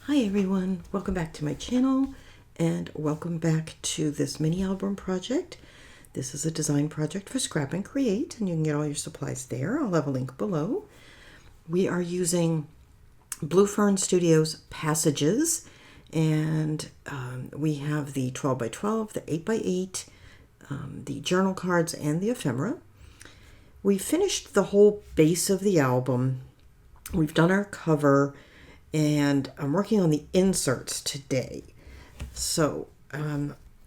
Hi everyone, welcome back to my channel and welcome back to this mini album project. This is a design project for Scrap and Create and you can get all your supplies there. I'll have a link below. We are using Blue Fern Studios Passages and we have the 12x12, the 8x8, the journal cards and the ephemera. We finished the whole base of the album. We've done our cover and I'm working on the inserts today. So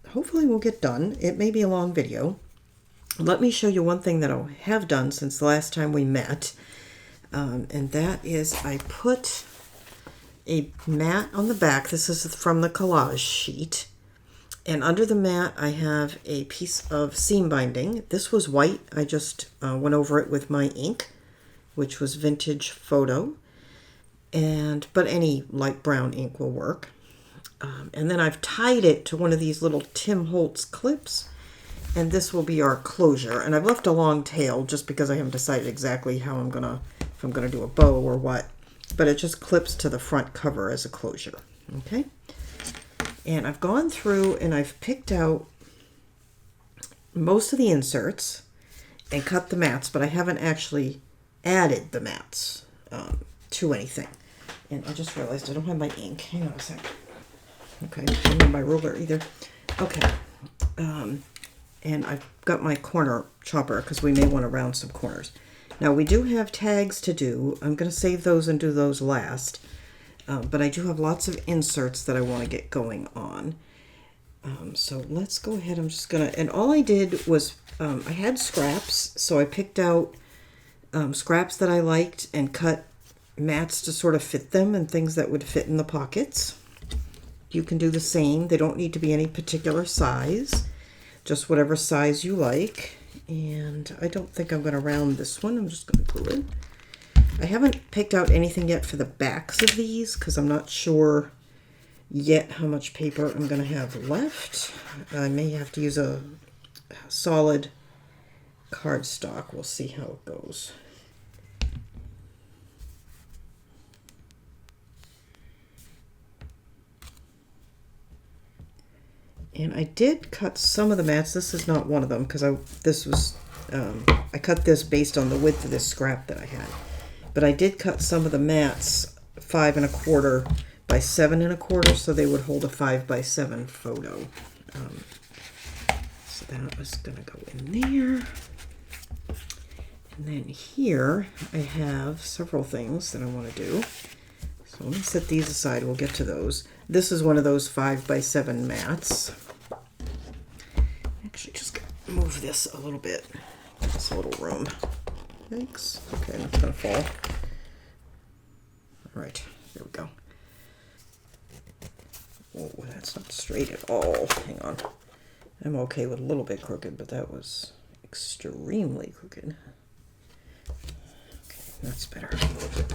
hopefully we'll get done. It may be a long video. Let me show you one thing that I have done since the last time we met. And that is I put a mat on the back. This is from the collage sheet. And under the mat I have a piece of seam binding. This was white. I just went over it with my ink, which was Vintage Photo. But any light brown ink will work. And then I've tied it to one of these little Tim Holtz clips, and this will be our closure. And I've left a long tail just because I haven't decided exactly how if I'm gonna do a bow or what. But it just clips to the front cover as a closure. Okay. And I've gone through and I've picked out most of the inserts and cut the mats, but I haven't actually added the mats to anything. And I just realized I don't have my ink. Hang on a sec. Okay, I don't have my ruler either. Okay. And I've got my corner chopper because we may want to round some corners. Now we do have tags to do. I'm going to save those and do those last. But I do have lots of inserts that I want to get going on. So let's go ahead. I'm just going to, and all I did was, I had scraps. So I picked out scraps that I liked and cut mats to sort of fit them and things that would fit in the pockets. You can do the same. They don't need to be any particular size, just whatever size you like. And I don't think I'm going to round this one. I'm just going to glue it. I haven't picked out anything yet for the backs of these because I'm not sure yet how much paper I'm going to have left. I may have to use a solid cardstock. We'll see how it goes. And I did cut some of the mats. This is not one of them because I cut this based on the width of this scrap that I had. But I did cut some of the mats 5 1/4 by 7 1/4 so they would hold a 5 by 7 photo. So that was gonna go in there. And then here I have several things that I want to do. So let me set these aside. We'll get to those. This is one of those 5 by 7 mats. Actually, just gonna move this a little bit. Give us a little room. Thanks. Okay, that's gonna fall. All right, there we go. Oh, that's not straight at all. Hang on. I'm okay with a little bit crooked, but that was extremely crooked. Okay, that's better. Okay.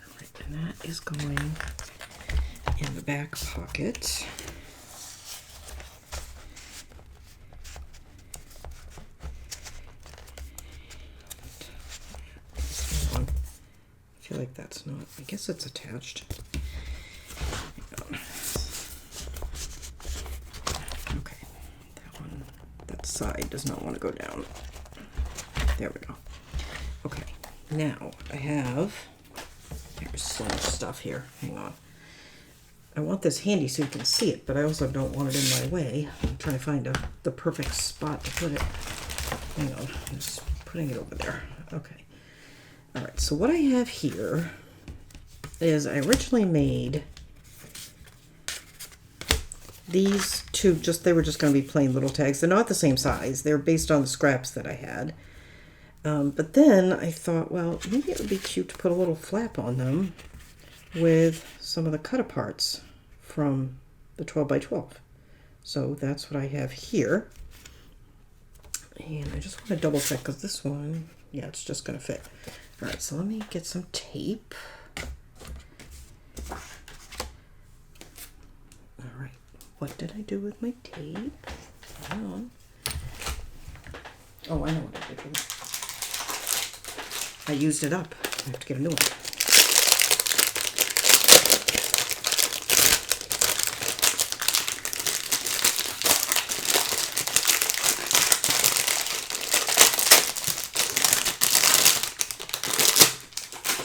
Alright, and that is going in the back pocket. I feel like that's not, I guess it's attached. Okay, that side does not want to go down. There we go. Okay, now I have, there's so much stuff here. Hang on. I want this handy so you can see it, but I also don't want it in my way. I'm trying to find the perfect spot to put it. Hang on, I'm just putting it over there. Okay. All right, so what I have here is I originally made these two, they were just going to be plain little tags. They're not the same size. They're based on the scraps that I had. But then I thought, well, maybe it would be cute to put a little flap on them with some of the cut-aparts from the 12 by 12. So that's what I have here. And I just want to double check because this one, yeah, it's just going to fit. All right, so let me get some tape. All right, what did I do with my tape? Hang on. Oh, I know what I did with it. I used it up. I have to get a new one.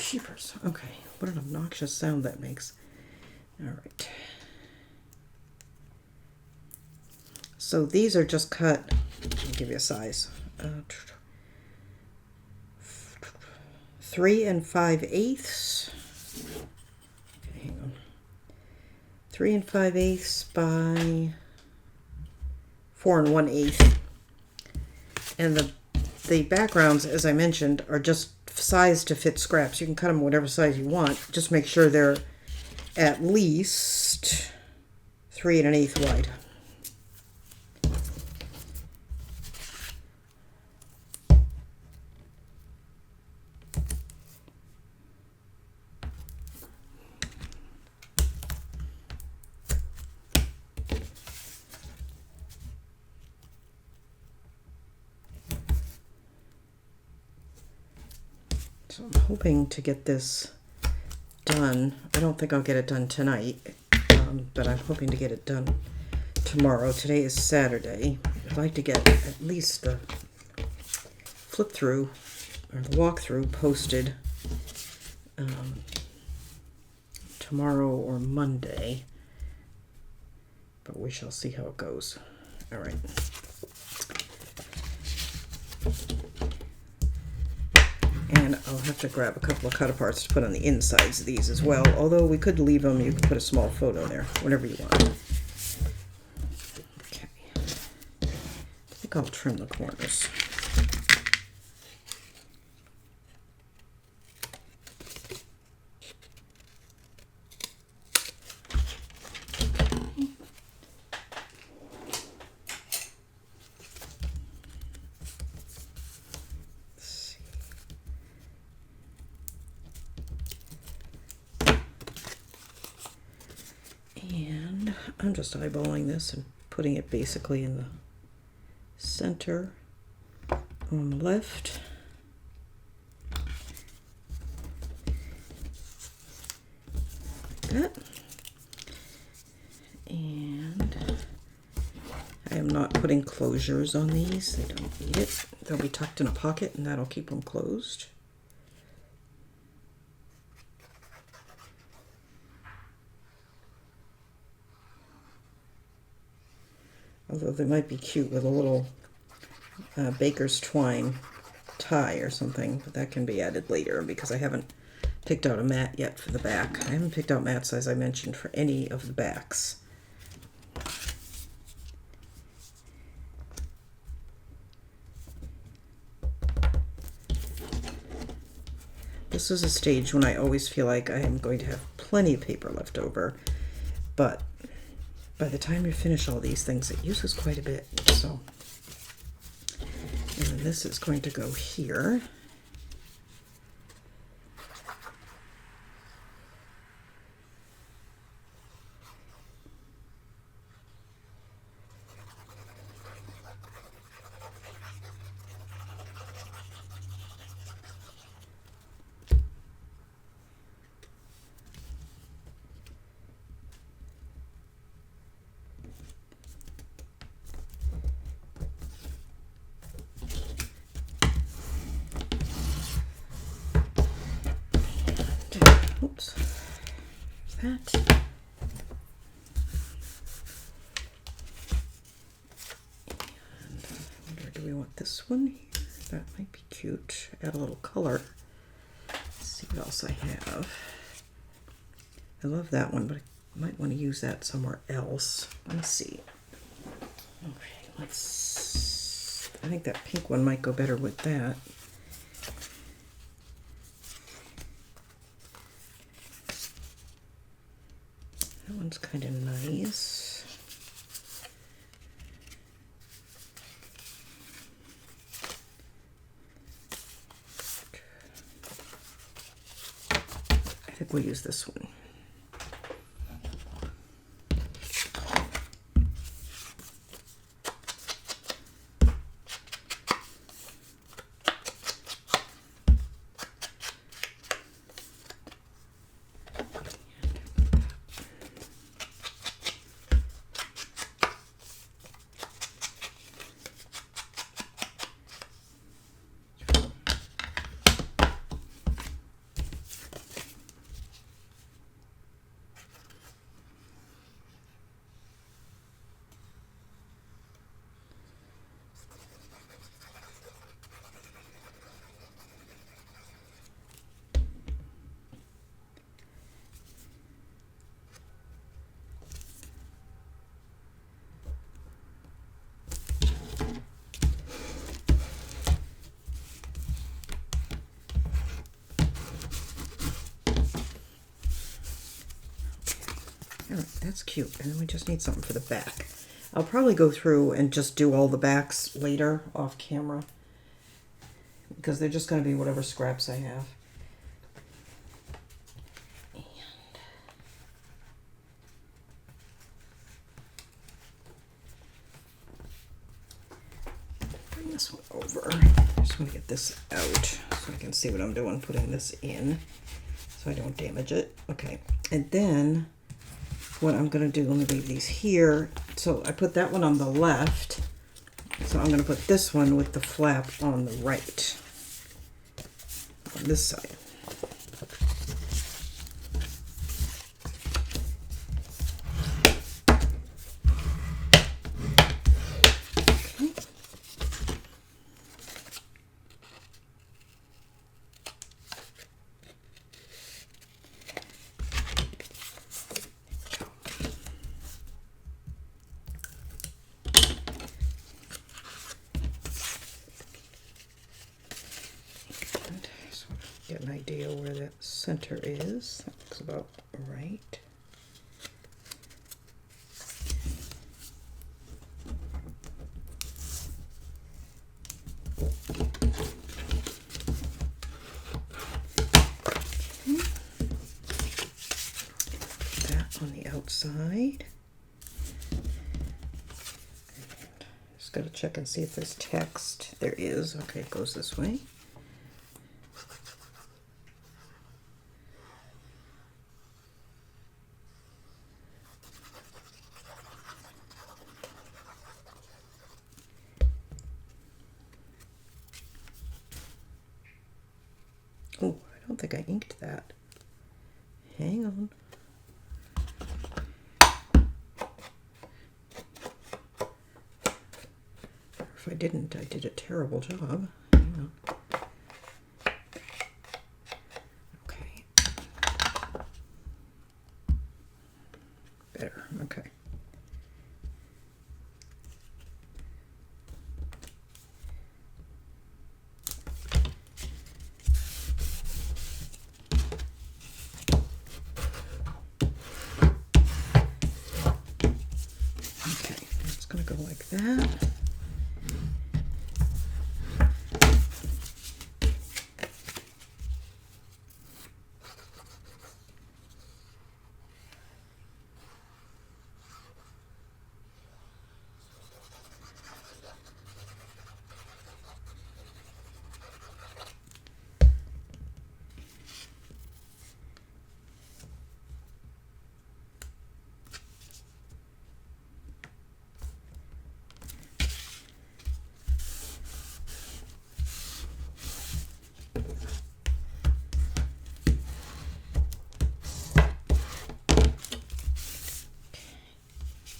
Sheepers. Okay, what an obnoxious sound that makes. All right. So these are just cut. I'll give you a size. 3 5/8. Okay, hang on. 3 5/8 by 4 1/8. And the backgrounds, as I mentioned, are just sized to fit scraps. You can cut them whatever size you want. Just make sure they're at least 3 1/8 wide. So I'm hoping to get this done. I don't think I'll get it done tonight, but I'm hoping to get it done tomorrow. Today is Saturday. I'd like to get at least the flip through or the walkthrough posted tomorrow or Monday, but we shall see how it goes. All right. And I'll have to grab a couple of cut aparts to put on the insides of these as well. Although we could leave them, you could put a small photo there, whatever you want. Okay. I think I'll trim the corners. And I'm just eyeballing this and putting it basically in the center on the left. Like that. And I am not putting closures on these. They don't need it. They'll be tucked in a pocket and that'll keep them closed. Although they might be cute with a little baker's twine tie or something, but that can be added later because I haven't picked out a mat yet for the back. I haven't picked out mats, as I mentioned, for any of the backs. This is a stage when I always feel like I am going to have plenty of paper left over, but by the time you finish all these things, it uses quite a bit. So, and then this is going to go here. Oops, that. And I wonder, do we want this one here? That might be cute. Add a little color. Let's see what else I have. I love that one, but I might want to use that somewhere else. Let's see. Okay, let's. I think that pink one might go better with that. That one's kind of nice. I think we'll use this one. that's cute. And then we just need something for the back. I'll probably go through and just do all the backs later off camera, because they're just going to be whatever scraps I have. Bring this one over. I just want to get this out so I can see what I'm doing, putting this in so I don't damage it. Okay, and then what I'm going to do, let me leave these here. So I put that one on the left. So I'm going to put this one with the flap on the right, on this side. Get an idea where that center is. That looks about right. Put that on the outside. Just got to check and see if there's text. There is. Okay, it goes this way. Oh, I don't think I inked that. Hang on. If I didn't, I did a terrible job. Hang on. Okay. Better. Okay. Go like that.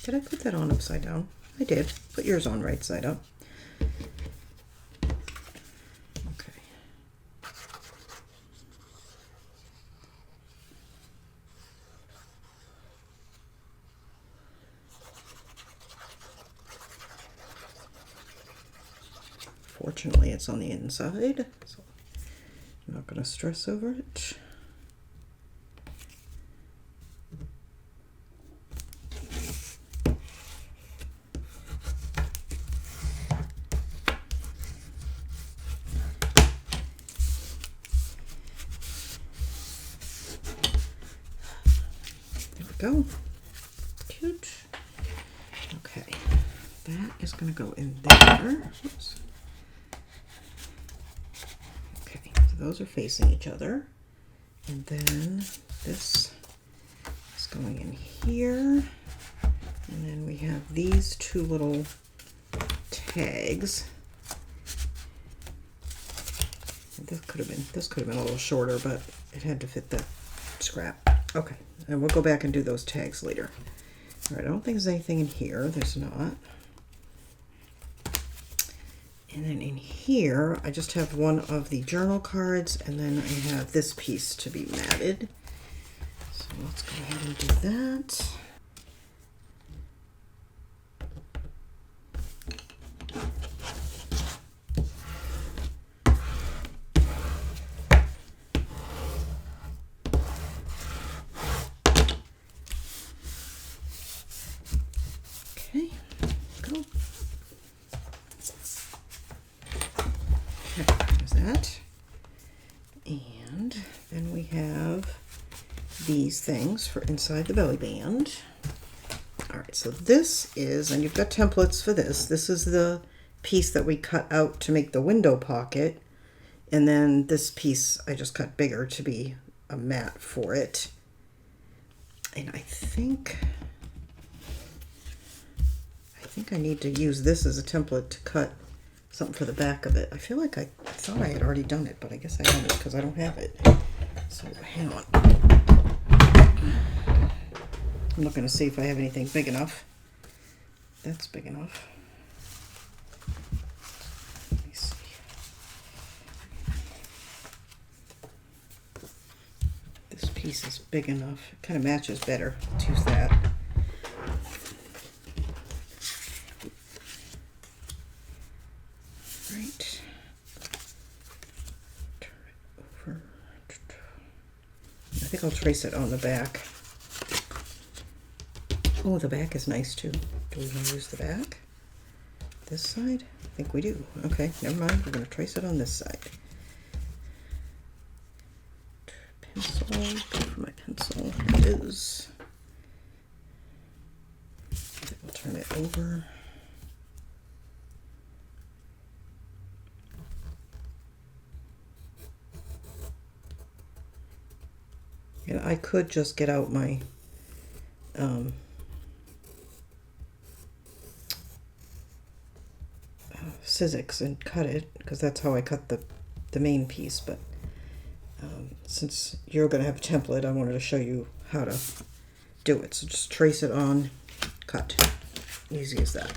Did I put that on upside down? I did. Put yours on right side up. Okay. Fortunately, it's on the inside, so I'm not going to stress over it. Go. Cute. Okay, that is going to go in there. Oops. Okay, so those are facing each other. And then this is going in here. And then we have these two little tags. This could have been a little shorter, but it had to fit that scrap. Okay, and we'll go back and do those tags later. All right, I don't think there's anything in here. There's not. And then in here, I just have one of the journal cards, and then I have this piece to be matted. So let's go ahead and do that. Okay, there's that. And then we have these things for inside the belly band. All right, so this is, and you've got templates for this. This is the piece that we cut out to make the window pocket. And then this piece I just cut bigger to be a mat for it. And I think I need to use this as a template to cut something for the back of it. I feel like I thought I had already done it, but I guess I haven't because I don't have it. So hang on. I'm looking to see if I have anything big enough. That's big enough. Let me see. This piece is big enough. It kind of matches better. Let's use that. Right. Turn it over. I think I'll trace it on the back. Oh, the back is nice too. Do we want to use the back? This side? I think we do. Okay, never mind. We're going to trace it on this side. Pencil. Go for my pencil. Here it is. We'll turn it over. And I could just get out my Sizzix and cut it, because that's how I cut the main piece, but since you're going to have a template, I wanted to show you how to do it. So just trace it on, cut. Easy as that.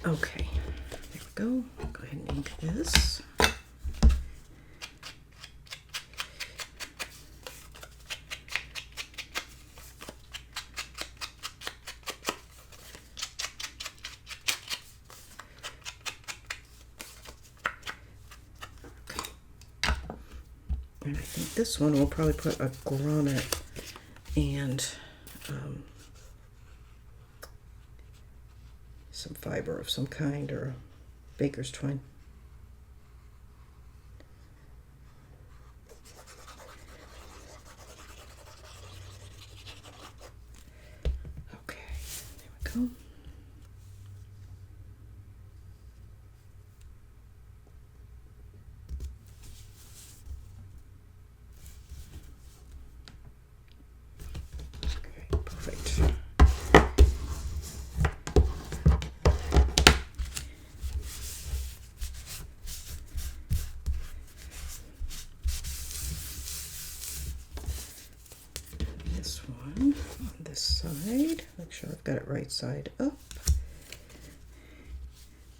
Okay, there we go. Go ahead and ink this. And I think this one we'll probably put a grommet and some fiber of some kind, or a baker's twine. Okay, there we go. On this side, make sure I've got it right side up.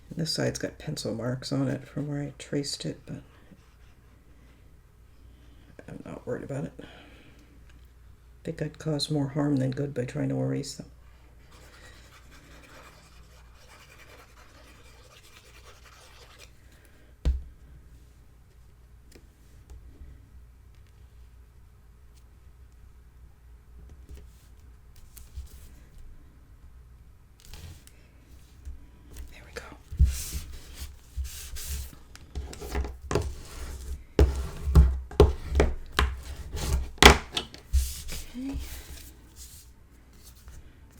And this side's got pencil marks on it from where I traced it, but I'm not worried about it. I think I'd cause more harm than good by trying to erase them.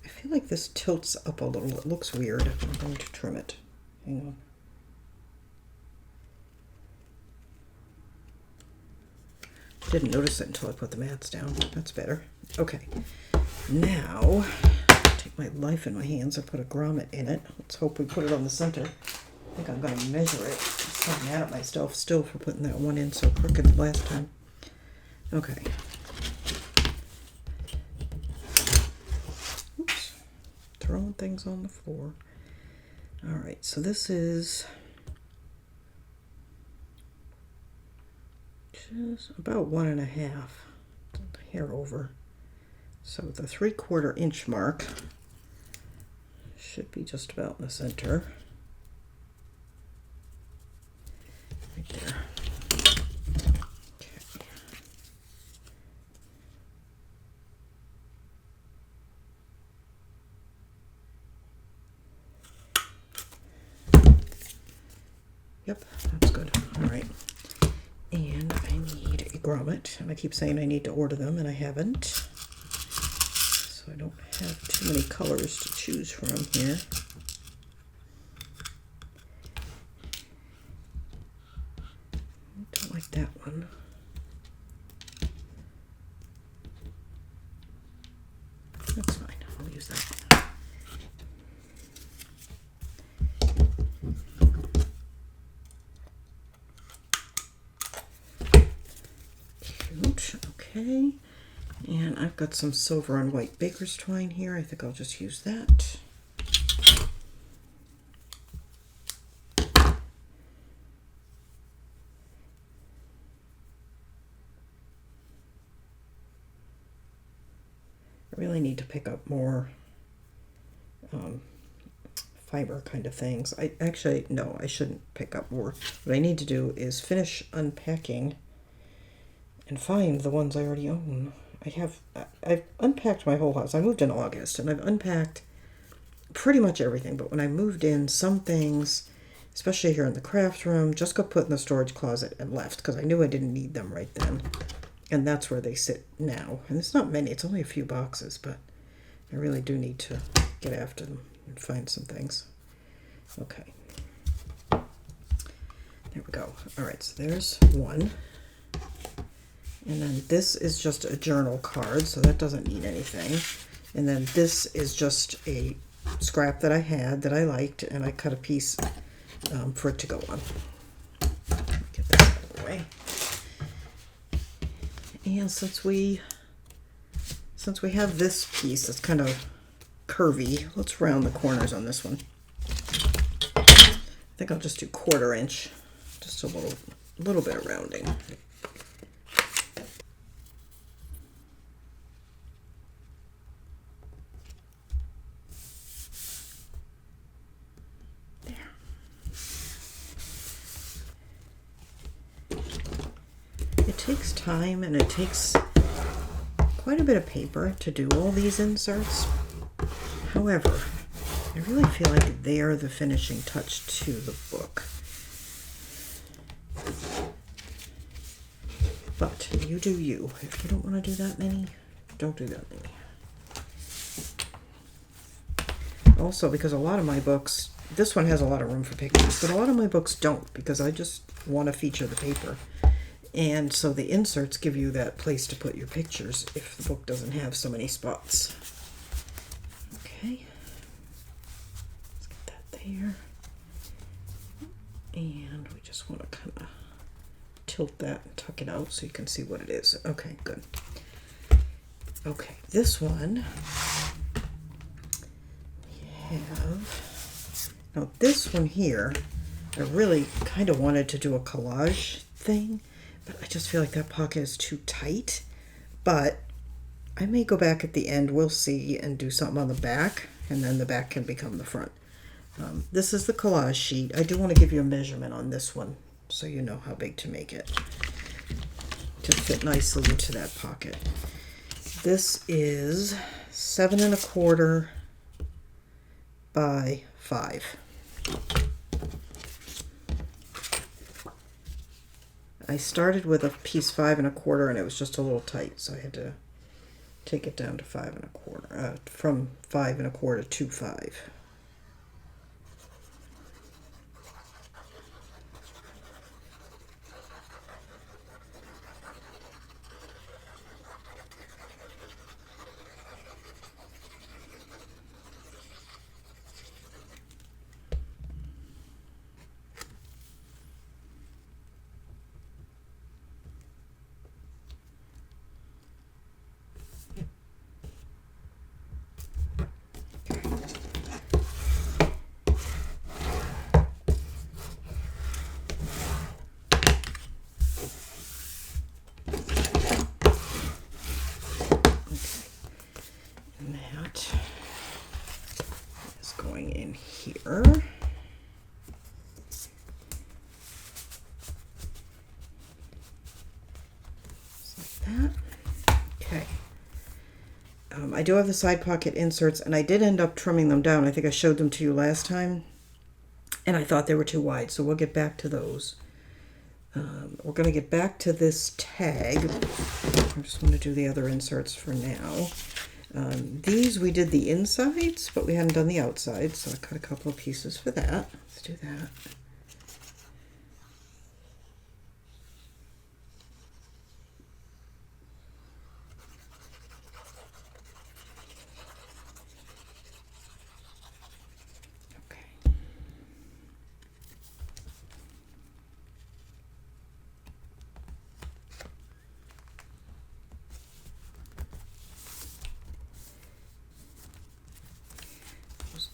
I feel like this tilts up a little. It looks weird. I'm going to trim it. Hang on. Didn't notice it until I put the mats down. That's better. Okay. Now, take my life in my hands and put a grommet in it. Let's hope we put it on the center. I think I'm going to measure it. I'm so mad at myself still for putting that one in so crooked last time. Okay. Oops. Throwing things on the floor. All right, so this is just about 1.5, a hair over. So the 3/4 inch mark should be just about in the center. Right there. Okay. grommet, and I keep saying I need to order them, and I haven't. So I don't have too many colors to choose from here. Don't like that one. That's fine, I'll use that one. Cute, okay. And I've got some silver and white baker's twine here. I think I'll just use that. I really need to pick up more fiber kind of things. No, I shouldn't pick up more. What I need to do is finish unpacking and find the ones I already own. I've unpacked my whole house. I moved in August, and I've unpacked pretty much everything. But when I moved in, some things, especially here in the craft room, just got put in the storage closet and left because I knew I didn't need them right then. And that's where they sit now. And it's not many. It's only a few boxes, but I really do need to get after them and find some things. Okay. There we go. All right, so there's one. And then this is just a journal card, so that doesn't need anything. And then this is just a scrap that I had that I liked, and I cut a piece for it to go on. Get that out of the way. And since we have this piece that's kind of curvy, let's round the corners on this one. I think I'll just do 1/4 inch, just a little bit of rounding. It takes time, and it takes quite a bit of paper to do all these inserts. However, I really feel like they are the finishing touch to the book. But you do you. If you don't want to do that many, don't do that many. Also, because a lot of my books, this one has a lot of room for pictures, but a lot of my books don't, because I just want to feature the paper. And so the inserts give you that place to put your pictures if the book doesn't have so many spots. Okay. Let's get that there. And we just want to kind of tilt that and tuck it out so you can see what it is. Okay, good. Okay, this one we have. Now this one here, I really kind of wanted to do a collage thing, but I just feel like that pocket is too tight. But I may go back at the end, we'll see, and do something on the back, and then the back can become the front. This is the collage sheet. I do want to give you a measurement on this one so you know how big to make it to fit nicely into that pocket. This is 7 1/4 by 5. I started with a piece 5 1/4, and it was just a little tight, so I had to take it down to 5 1/4, from 5 1/4 to 5. Here. Just like that. Okay. I do have the side pocket inserts, and I did end up trimming them down. I think I showed them to you last time, and I thought they were too wide, so we'll get back to those. We're going to get back to this tag. I'm just going to do the other inserts for now. These we did the insides, but we hadn't done the outsides, so I cut a couple of pieces for that. Let's do that.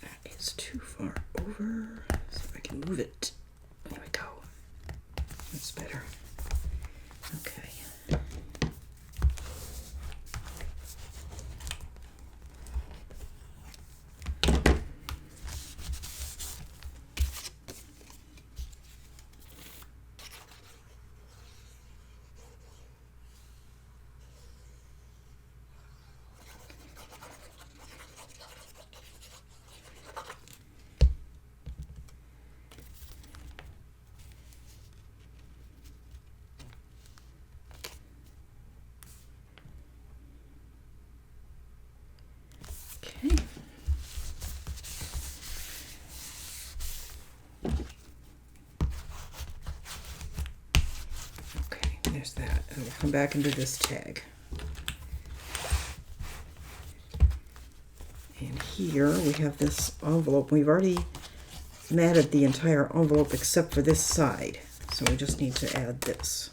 That is too far over, so I can move it. There we go. That's better. Okay. Okay. Okay, there's that. And we'll come back and do this tag. And here we have this envelope. We've already matted the entire envelope except for this side. So we just need to add this.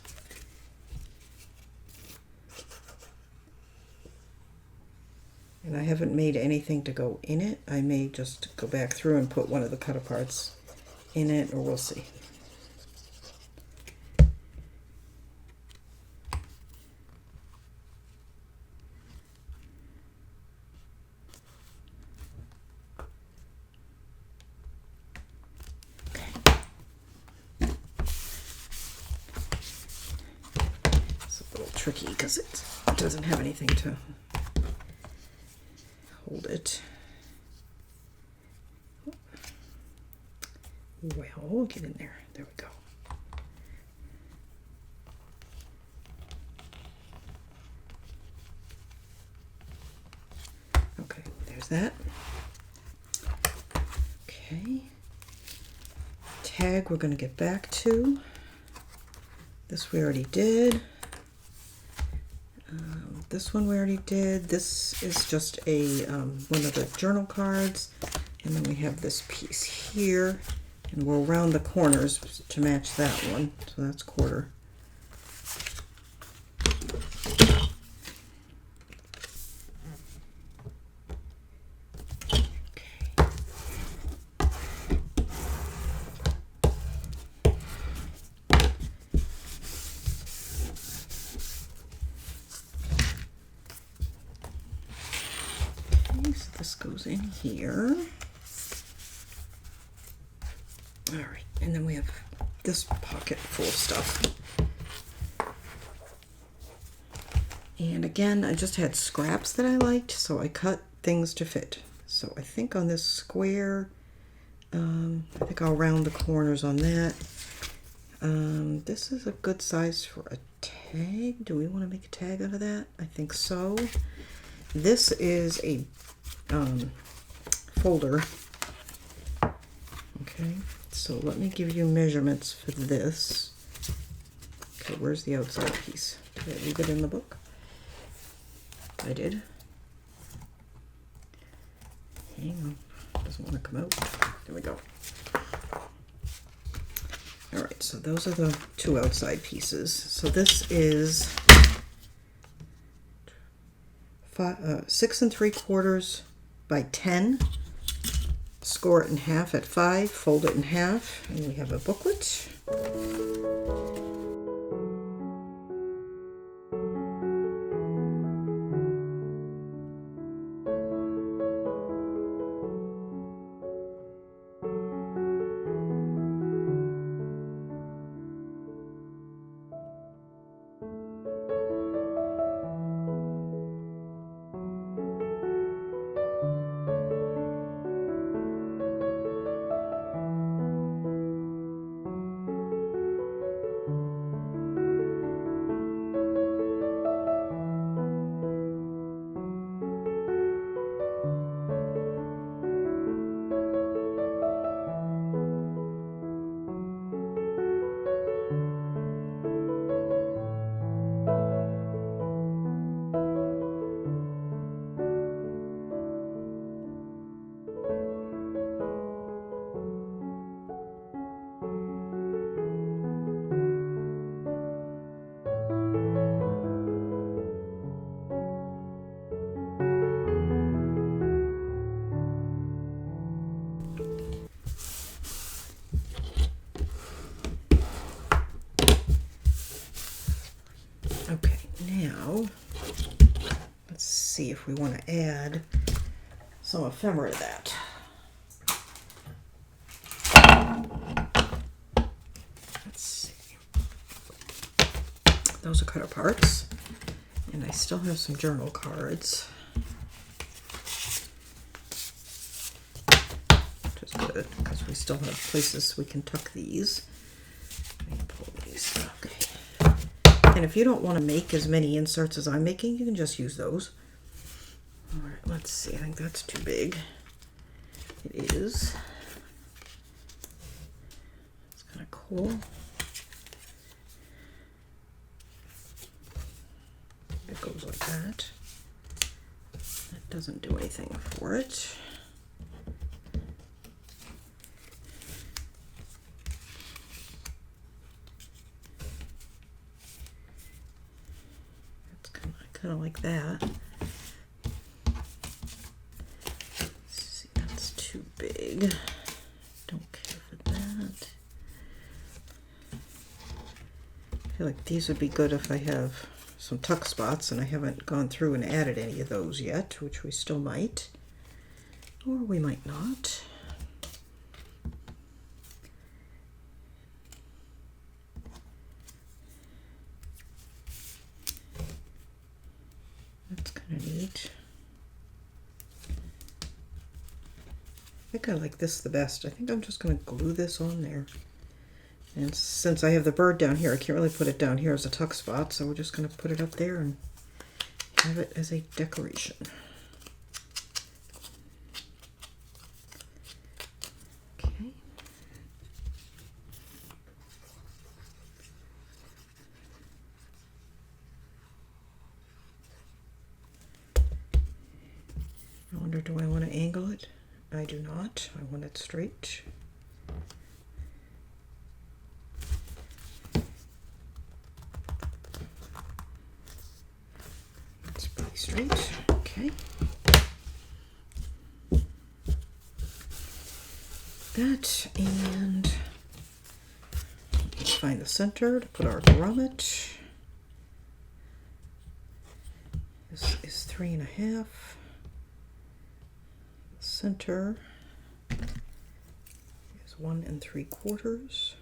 And I haven't made anything to go in it. I may just go back through and put one of the cut-aparts in it, or we'll see. It's a little tricky because it doesn't have anything to hold it. Well, get in there. There we go. Okay, there's that. Okay. Tag we're going to get back to. This we already did. This one we already did. This is just a one of the journal cards. And then we have this piece here. And we'll round the corners to match that one. So that's quarter. So this goes in here. All right, and then we have this pocket full of stuff. And again, I just had scraps that I liked, so I cut things to fit. So I think on this square, I think I'll round the corners on that. This is a good size for a tag. Do we want to make a tag out of that? I think so. This is a folder. Okay, so let me give you measurements for this. Okay, where's the outside piece? Did I leave it in the book? I did. Hang on, doesn't want to come out. There we go. All right, so those are the two outside pieces. So this is 6 3/4 by 10. Score it in half at 5, fold it in half, and we have a booklet. Now, let's see if we want to add some ephemera to that. Let's see. Those are cut apart, and I still have some journal cards, which is good because we still have places we can tuck these. Let me pull these. Okay. And if you don't want to make as many inserts as I'm making, you can just use those. All right, let's see. I think that's too big. It is. It's kind of cool. It goes like that. That doesn't do anything for it. Kind of like that. See, that's too big. Don't care for that. I feel like these would be good if I have some tuck spots and I haven't gone through and added any of those yet, which we still might, or we might not. That's kind of neat. I think I like this the best. I think I'm just going to glue this on there. And since I have the bird down here, I can't really put it down here as a tuck spot, so we're just going to put it up there and have it as a decoration. Okay. I wonder, do I want to angle it? I do not. I want it straight. It's pretty straight. Okay. That, and let's find the center to put our grommet. This is 3.5. Center is 1 3/4.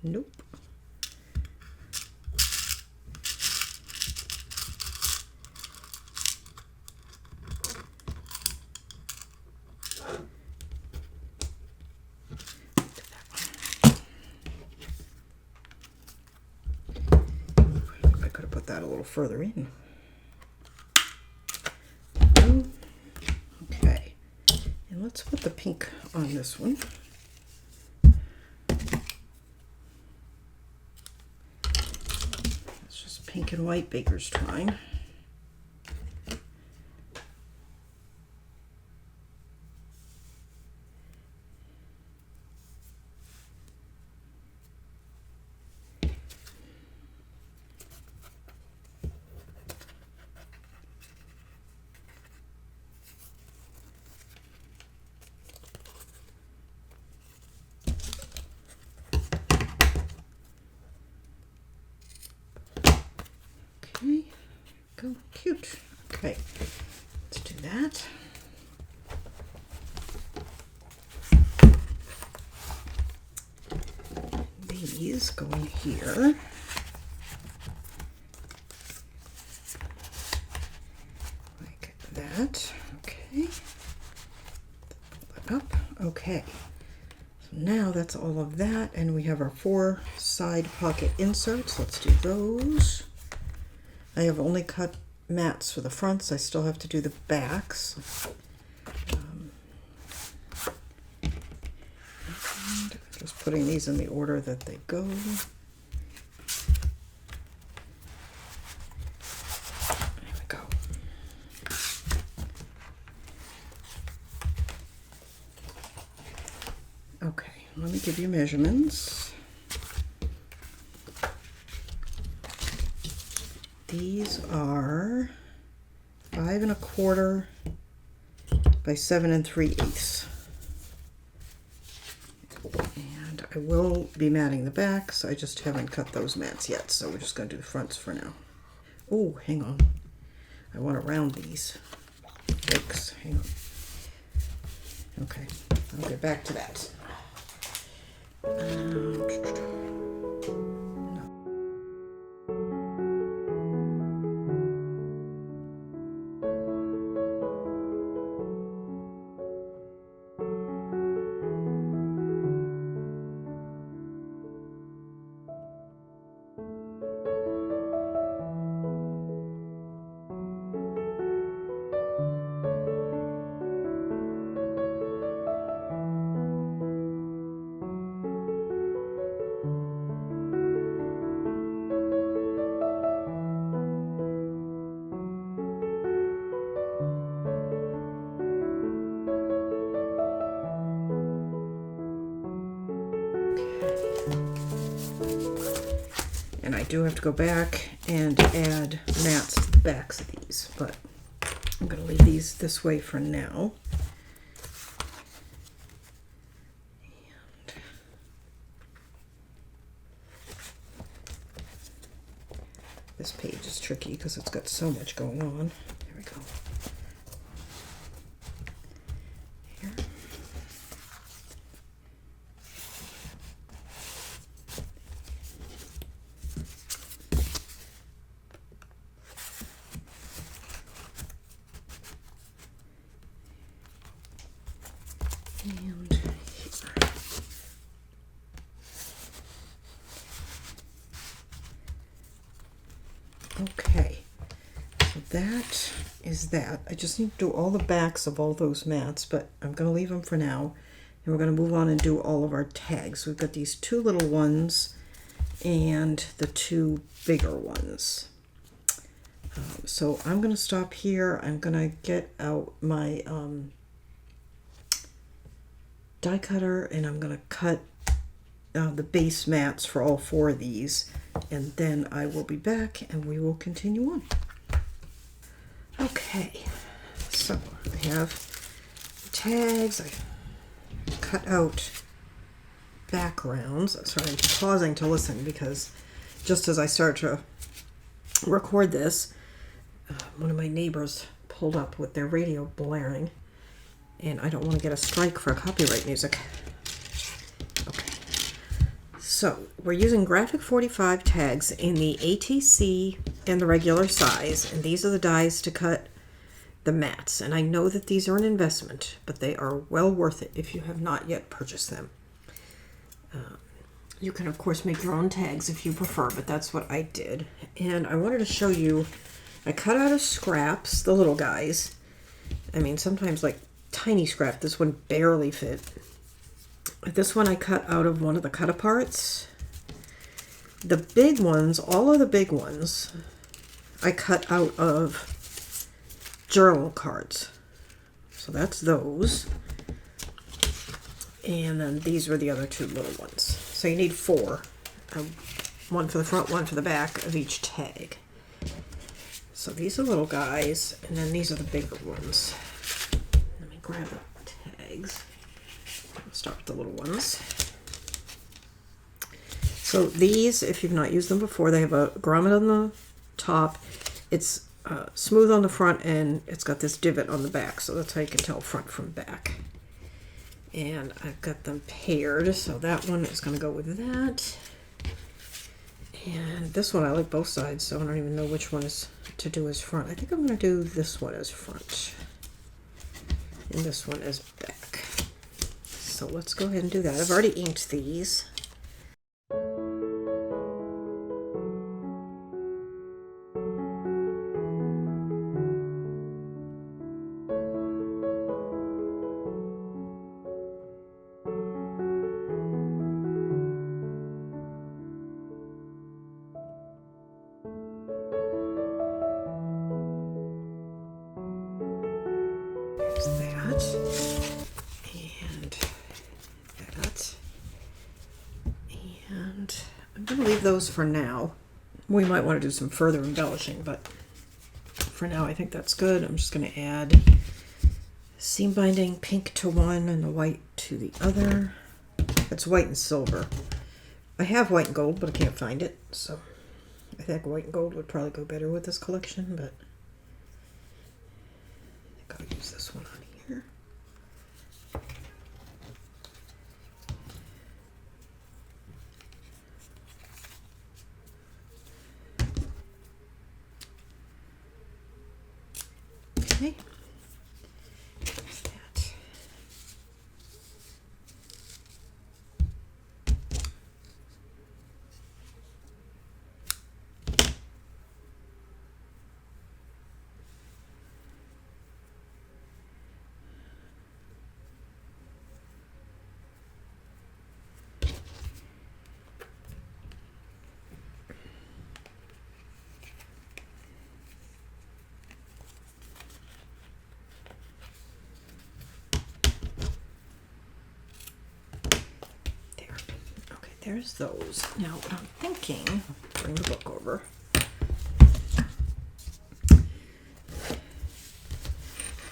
Nope. I could have put that a little further in. Okay, and let's put the pink on this one. Pink and white baker's twine. Okay, go, cute. Okay, let's do that. These go in here. Like that. Okay. Pull that up. Okay. So now that's all of that, and we have our 4 side pocket inserts. Let's do those. I have only cut mats for the fronts. I still have to do the backs. Just putting these in the order that they go. There we go. Okay, let me give you measurements. These are 5 1/4 by 7 3/8. And I will be matting the backs. I just haven't cut those mats yet, so we're just going to do the fronts for now. Oh, hang on. I want to round these. Yikes, hang on. Okay, I'll get back to that. And I do have to go back and add mats to the backs of these, but I'm going to leave these this way for now. And this page is tricky because it's got so much going on. There we go. Here. And here. Okay, so that is that. I just need to do all the backs of all those mats, but I'm going to leave them for now. And we're going to move on and do all of our tags. We've got these 2 little ones and the 2 bigger ones. So I'm going to stop here. I'm going to get out my die cutter, and I'm going to cut the base mats for all 4 of these, and then I will be back and we will continue on. Okay, so I have tags. I cut out backgrounds. Sorry, I'm pausing to listen because just as I start to record this, one of my neighbors pulled up with their radio blaring, and I don't want to get a strike for copyright music. Okay, so we're using graphic 45 tags in the ATC and the regular size, and these are the dies to cut the mats. And I know that these are an investment, but they are well worth it if you have not yet purchased them. You can of course make your own tags if you prefer, but that's what I did. And I wanted to show you, I cut out of scraps, the little guys. I mean, sometimes like tiny scrap. This one barely fit. This one I cut out of one of the cut-aparts. The big ones, all of the big ones, I cut out of journal cards. So that's those. And then these were the other 2 little ones. So you need 4. One for the front, one for the back of each tag. So these are little guys, and then these are the bigger ones. Let me grab the tags. I'll start with the little ones. So these, if you've not used them before, they have a grommet on the top. It's smooth on the front, and it's got this divot on the back, so that's how you can tell front from back. And I've got them paired, so that one is going to go with that. And this one, I like both sides, so I don't even know which one is to do as front. I think I'm going to do this one as front, and this one as back. So let's go ahead and do that. I've already inked these. and that. And I'm going to leave those for now. We might want to do some further embellishing, but for now I think that's good. I'm just going to add seam binding pink to one and the white to the other. It's white and silver. I have white and gold, but I can't find it, so I think white and gold would probably go better with this collection, but I think I'll use this one on here. Okay. There's those. Now, what I'm thinking, bring the book over,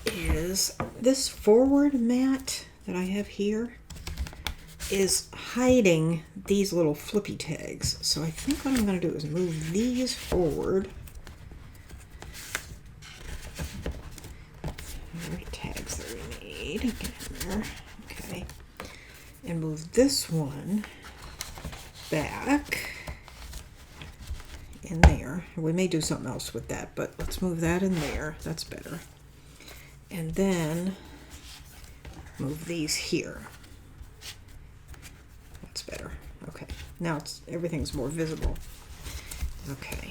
is this forward mat that I have here is hiding these little flippy tags. So I think what I'm going to do is move these forward. There are tags that we need. Get in there. Okay. And move this one back in there. We may do something else with that, but let's move that in there. That's better. And then move these here. That's better. Okay. Now everything's more visible. Okay.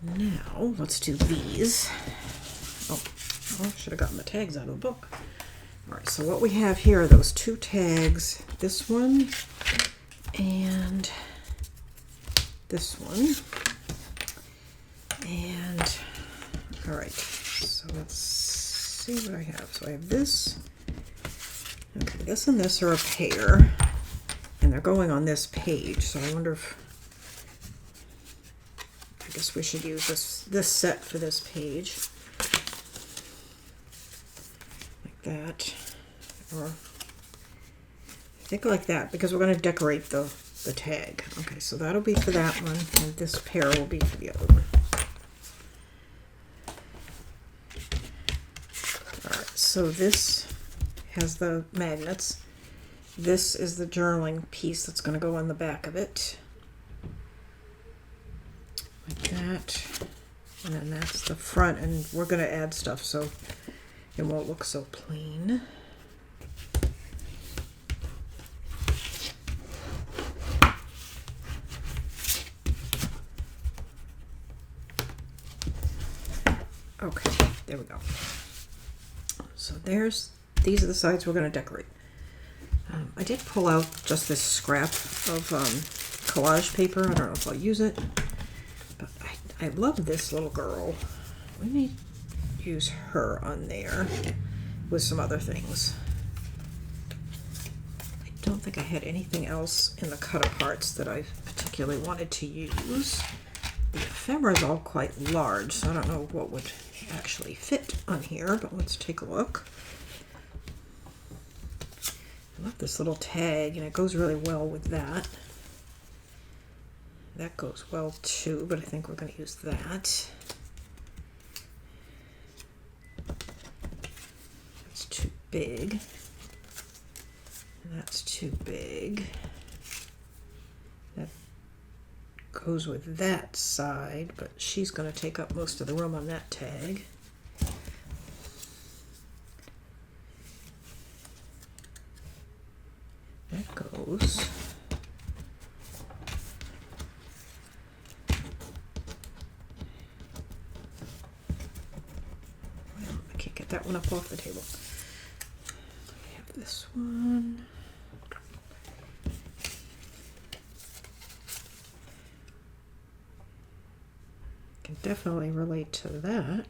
Now let's do these. Oh, I should have gotten the tags out of the book. All right, so what we have here are those two tags, this one and this one. And, all right, so let's see what I have. So I have this, okay, this and this are a pair, and they're going on this page, so I wonder if, I guess we should use this set for this page. That, or I think like that, because we're going to decorate the tag. Okay, so that'll be for that one, and this pair will be for the other one. Alright, so this has the magnets. This is the journaling piece that's going to go on the back of it. Like that. And then that's the front, and we're going to add stuff, so it won't look so plain. Okay, there we go. So these are the sides we're going to decorate. I did pull out just this scrap of collage paper. I don't know if I'll use it, but I love this little girl. We may use her on there with some other things. I don't think I had anything else in the cut aparts that I particularly wanted to use. The ephemera is all quite large, so I don't know what would actually fit on here, but let's take a look. I love this little tag, and it goes really well with that. That goes well too, but I think we're going to use that. Too big. That's too big. That goes with that side, but she's going to take up most of the room on that tag. That goes. Well, I can't get that one up off the table. This one. Can definitely relate to that.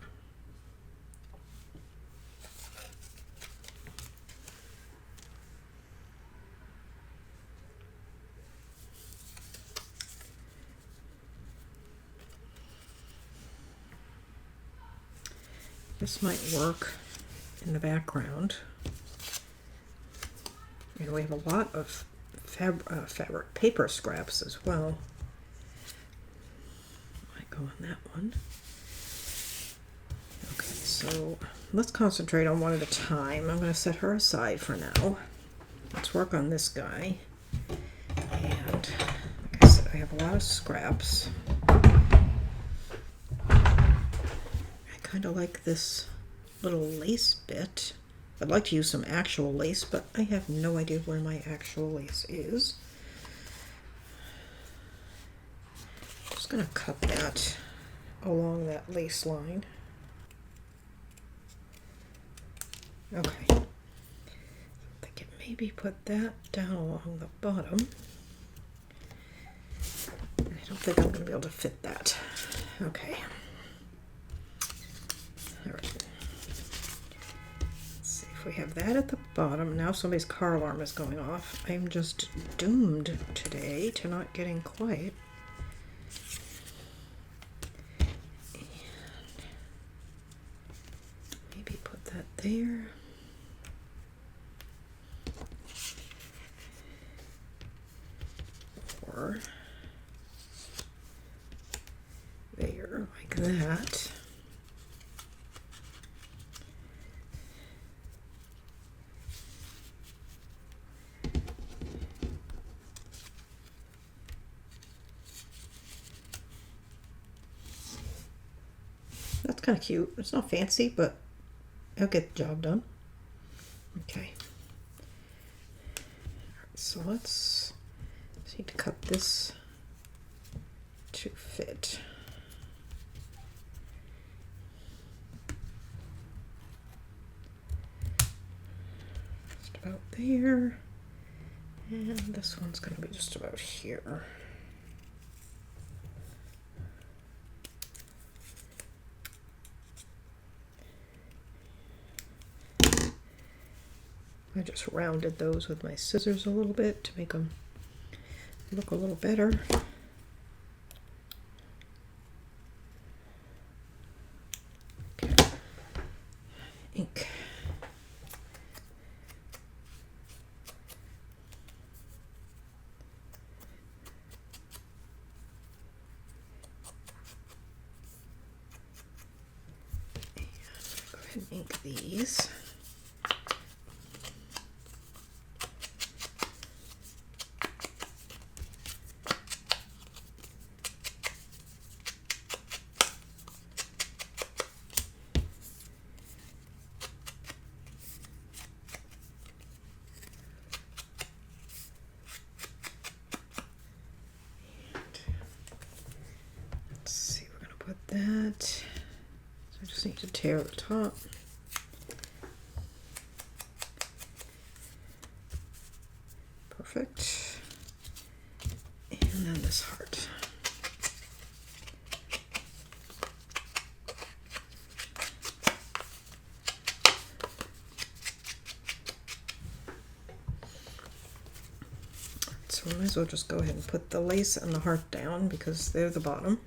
this might work in the background. And we have a lot of fabric paper scraps as well. Might go on that one. Okay, so let's concentrate on one at a time. I'm going to set her aside for now. Let's work on this guy. And like I said, I have a lot of scraps. I kind of like this little lace bit. I'd like to use some actual lace, but I have no idea where my actual lace is. Just going to cut that along that lace line. Okay. I can maybe put that down along the bottom. I don't think I'm going to be able to fit that. Okay. All right. We have that at the bottom. Now somebody's car alarm is going off. I'm just doomed today to not getting quiet. And maybe put that there. Or there, like that. That's kind of cute. It's not fancy, but it'll get the job done. Okay. So let's need to cut this to fit. Just about there. And this one's going to be just about here. I just rounded those with my scissors a little bit to make them look a little better. Okay. Ink. And go ahead and ink these. Put that. So I just need to tear the top. Perfect. And then this heart. So we might as well just go ahead and put the lace and the heart down because they're the bottom.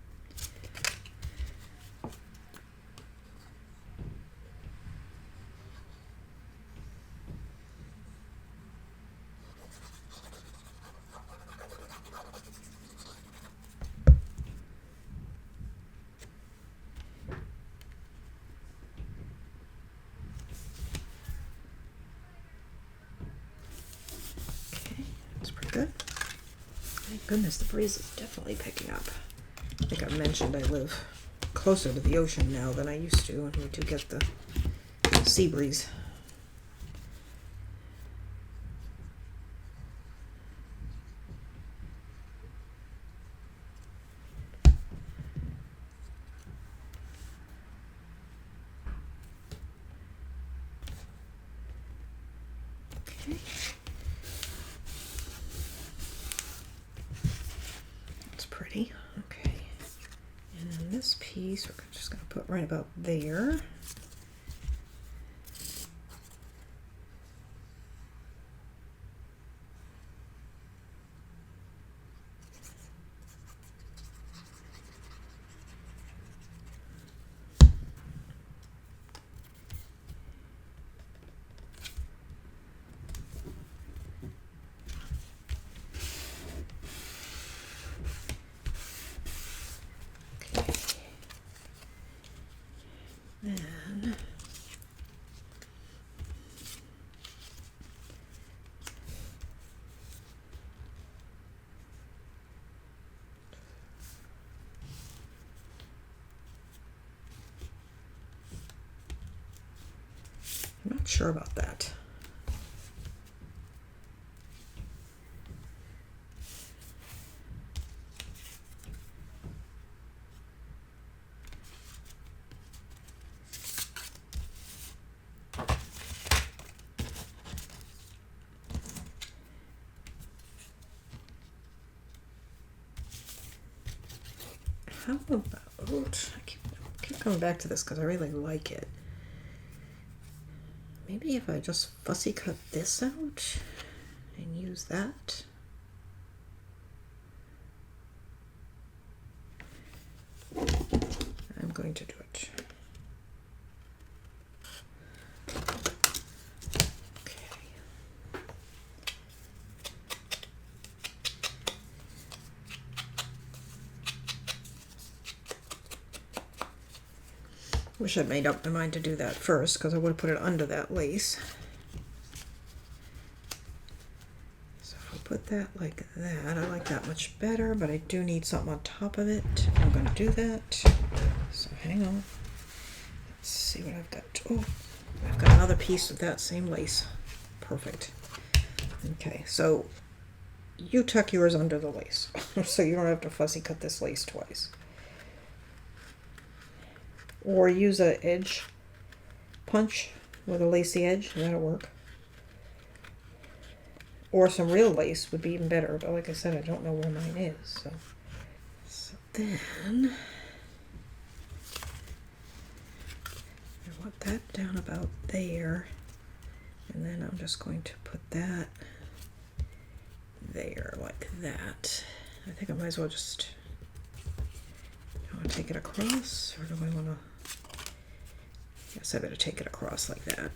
Good. Thank goodness the breeze is definitely picking up. I think I mentioned I live closer to the ocean now than I used to, and we do get the sea breeze. Okay. Pretty. Okay. And then this piece we're just going to put right about there. sure about that. How about, I keep coming back to this because I really like it. Maybe if I just fussy cut this out and use that. I'm going to do it. Wish I'd made up my mind to do that first, because I would have put it under that lace. So if we put that like that, I like that much better, but I do need something on top of it. I'm going to do that. So hang on. Let's see what I've got. Oh, I've got another piece of that same lace. Perfect. Okay, so you tuck yours under the lace, so you don't have to fussy cut this lace twice. Or use an edge punch with a lacy edge, that'll work. Or some real lace would be even better, but like I said, I don't know where mine is. So then, I want that down about there, and then I'm just going to put that there like that. I think I might as well just, I want to take it across, or do I want to? Guess I better take it across like that.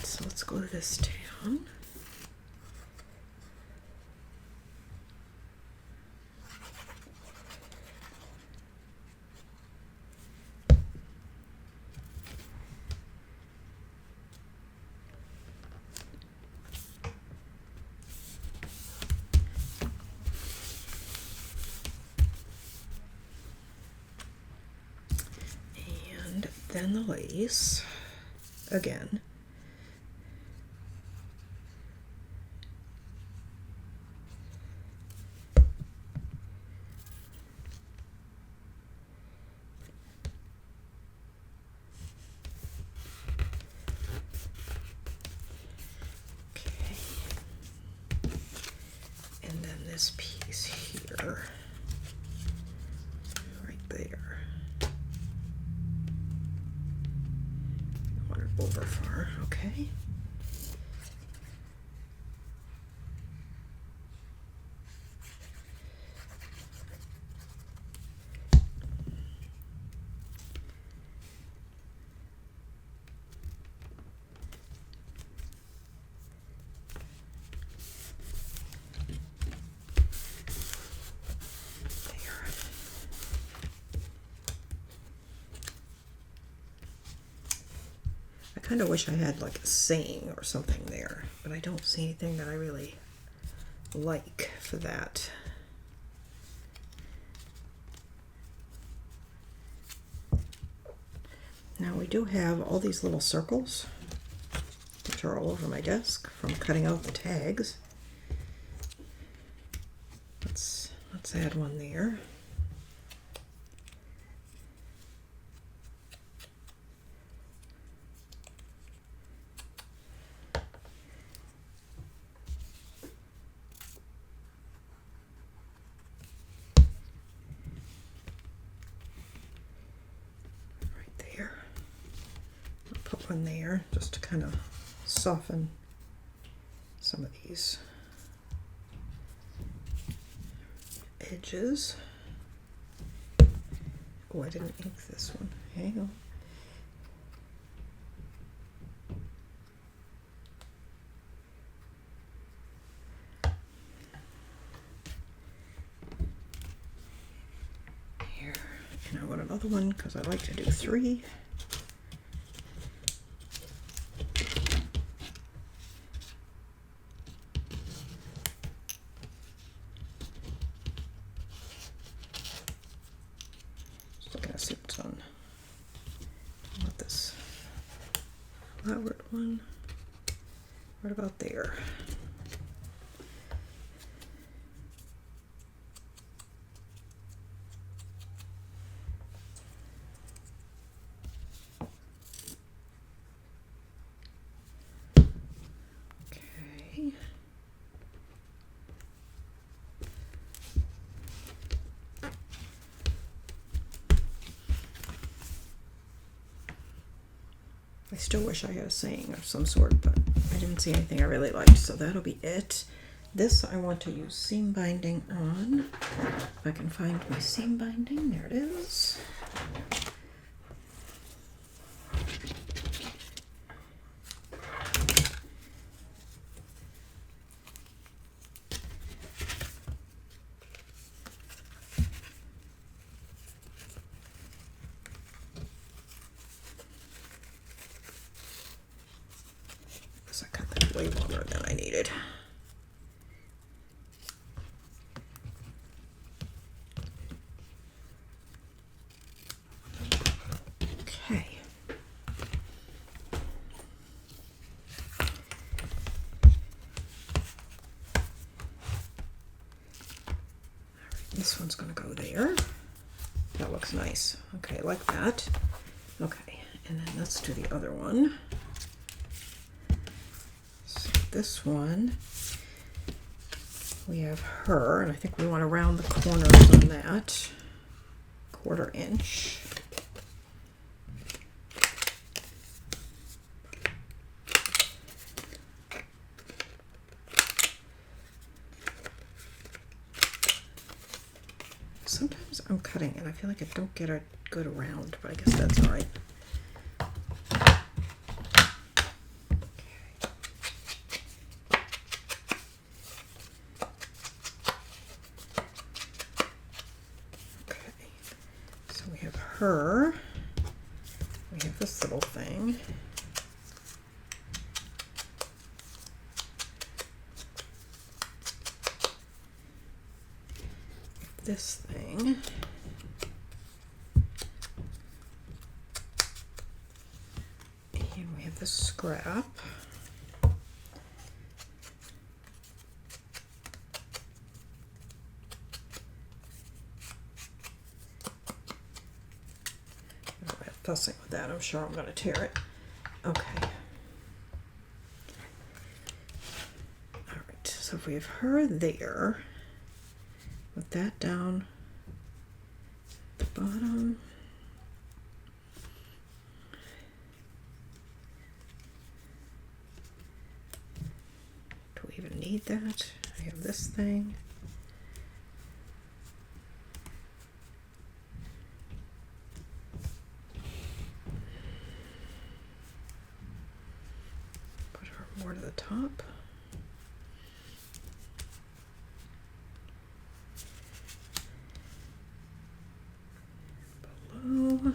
So let's glue this down. And then the lace again. This piece here, right there. I want it over far, okay. I kind of wish I had like a saying or something there, but I don't see anything that I really like for that. Now we do have all these little circles, which are all over my desk from cutting out the tags. Let's add one there. on there just to kind of soften some of these edges. Oh, I didn't ink this one. Hang on. Here, and I want another one because I like to do 3. Flowered one right about there. Okay. I still wish I had a saying of some sort, but I didn't see anything I really liked, so that'll be it. This I want to use seam binding on. If I can find my seam binding, there it is. I cut that way longer than I needed. Okay. This one's going to go there. That looks nice. Okay, like that. Okay, and then let's do the other one. This one, we have her, and I think we want to round the corners on that 1/4 inch. Sometimes I'm cutting and I feel like I don't get a good round, but I guess that's all right. Her, we have this little thing. This thing. And we have this scrap. Fussing with that, I'm sure I'm going to tear it. Okay. Alright, so if we have her there, put that down at the bottom. Do we even need that? I have this thing. More to the top. Below.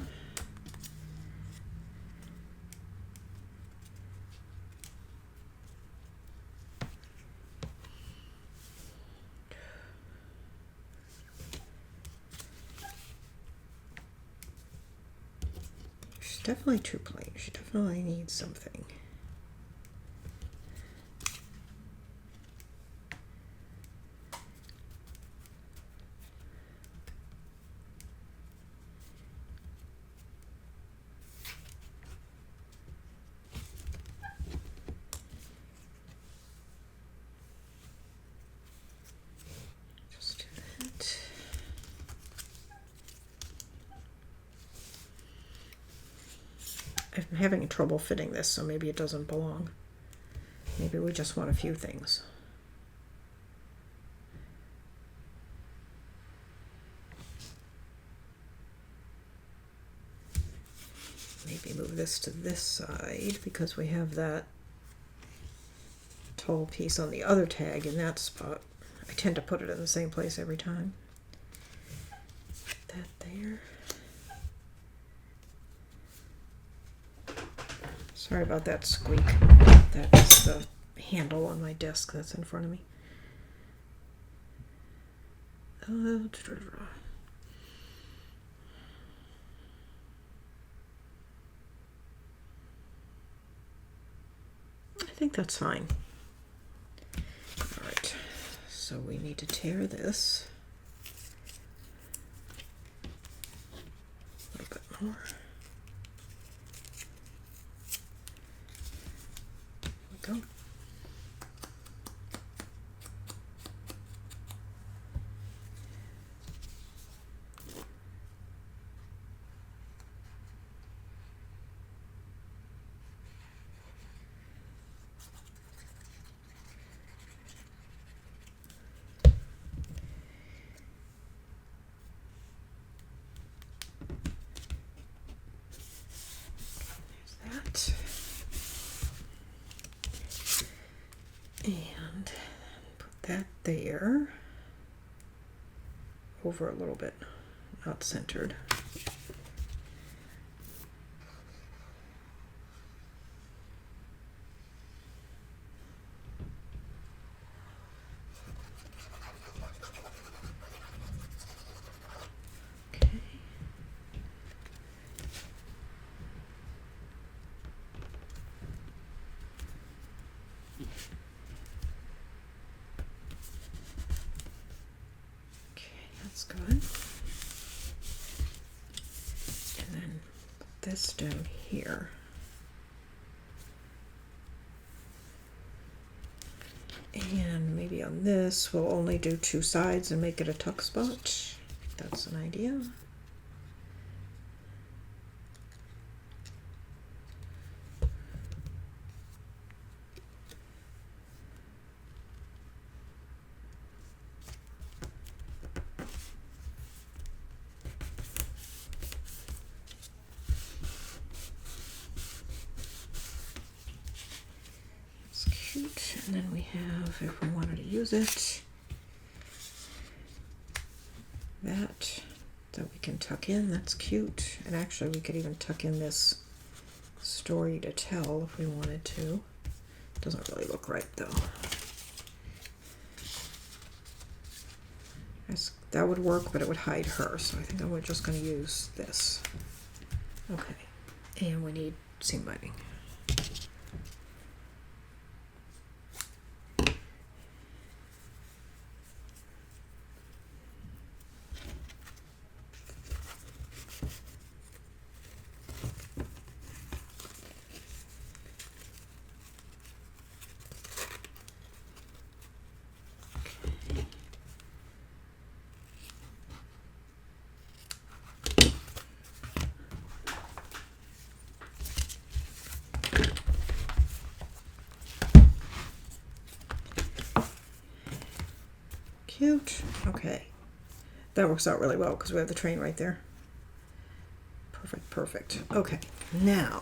She's definitely too plain. She definitely needs something. I've I'm having trouble fitting this, so maybe it doesn't belong. Maybe we just want a few things. Maybe move this to this side because we have that tall piece on the other tag in that spot. I tend to put it in the same place every time. Put that there. Sorry about that squeak. That is the handle on my desk that's in front of me. I think that's fine. All right, so we need to tear this a little bit more. There we go. That. And put that there, over a little bit, not centered. Okay. That's good. And then put this down here. And maybe on this, we'll only do two sides and make it a tuck spot. That's an idea. And then we have, if we wanted to use it, that we can tuck in. That's cute. And actually we could even tuck in this story to tell if we wanted to. Doesn't really look right though. That would work, but it would hide her. So I think we're just going to use this. Okay. And we need seam binding. Cute. Okay. That works out really well because we have the train right there. Perfect, perfect. Okay, now,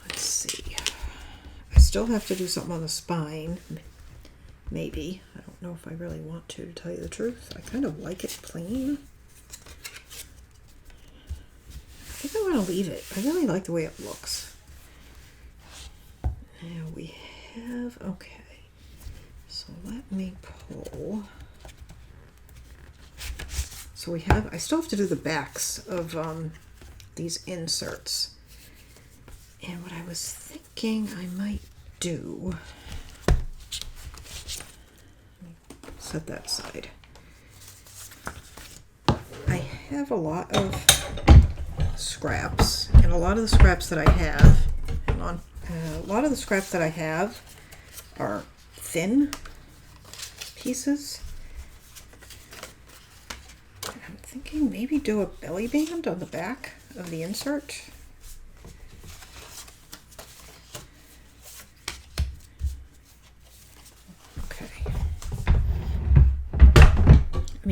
let's see. I still have to do something on the spine. Maybe. I don't know if I really want to tell you the truth. I kind of like it plain. I think I want to leave it. I really like the way it looks. Now we have, okay. So let me pull. So we have, I still have to do the backs of these inserts. And what I was thinking I might do, let me set that aside. I have a lot of scraps, and a lot of the scraps that I have, hang on, a lot of the scraps that I have are thin pieces. I'm thinking maybe do a belly band on the back of the insert.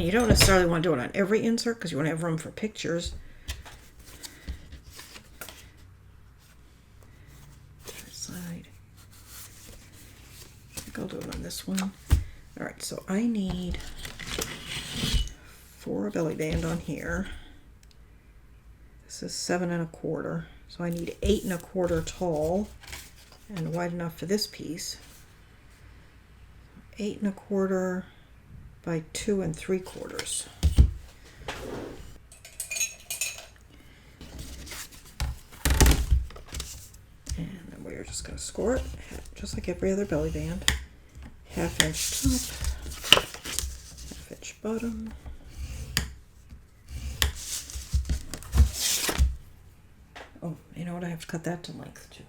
mean, you don't necessarily want to do it on every insert because you want to have room for pictures. Side. I think I'll do it on this one. All right, so I need 4 belly band on here. This is 7 1/4, so I need 8 1/4 tall and wide enough for this piece. 8 1/4 by 2 3/4. And then we're just going to score it just like every other belly band. 1/2 inch top, 1/2 inch bottom. Oh, you know what? I have to cut that to length too.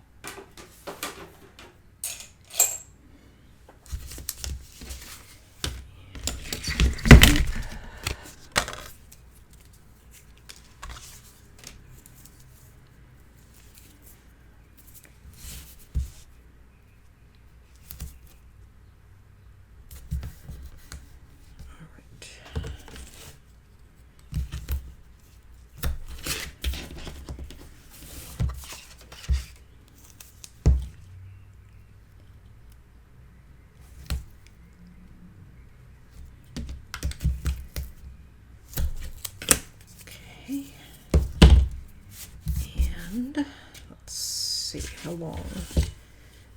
And let's see, how long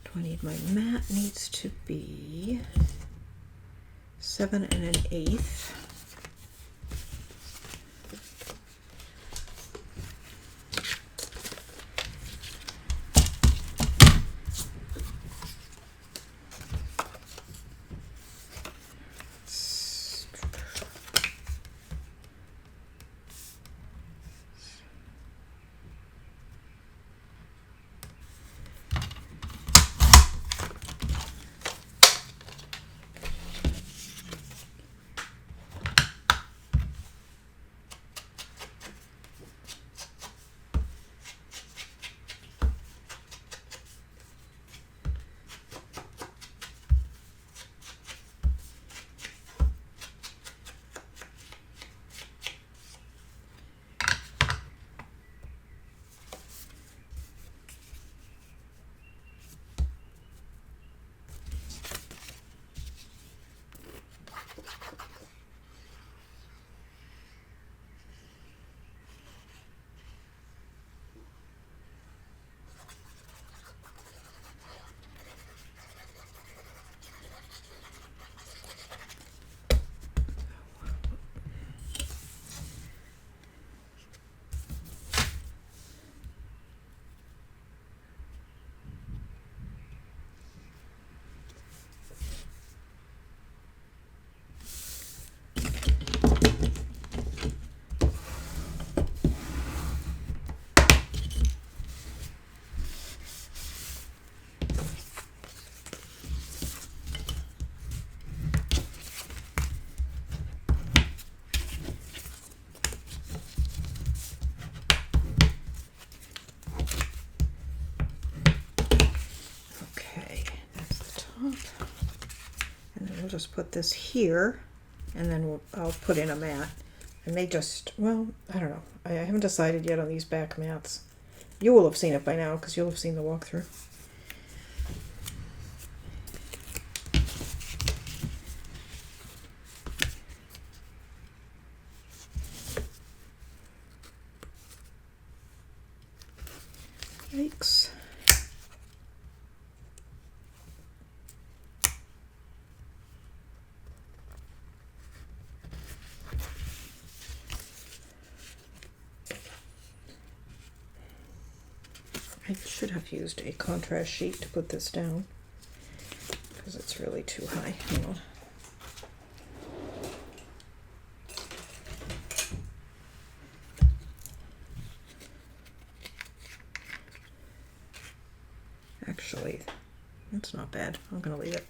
do I need? My mat needs to be 7 1/8. Just put this here, and then I'll put in a mat. I may just, well, I don't know. I haven't decided yet on these back mats. You will have seen it by now because you'll have seen the walkthrough. Yikes. I should have used a contrast sheet to put this down because it's really too high. Hang on. Actually, it's not bad. I'm going to leave it.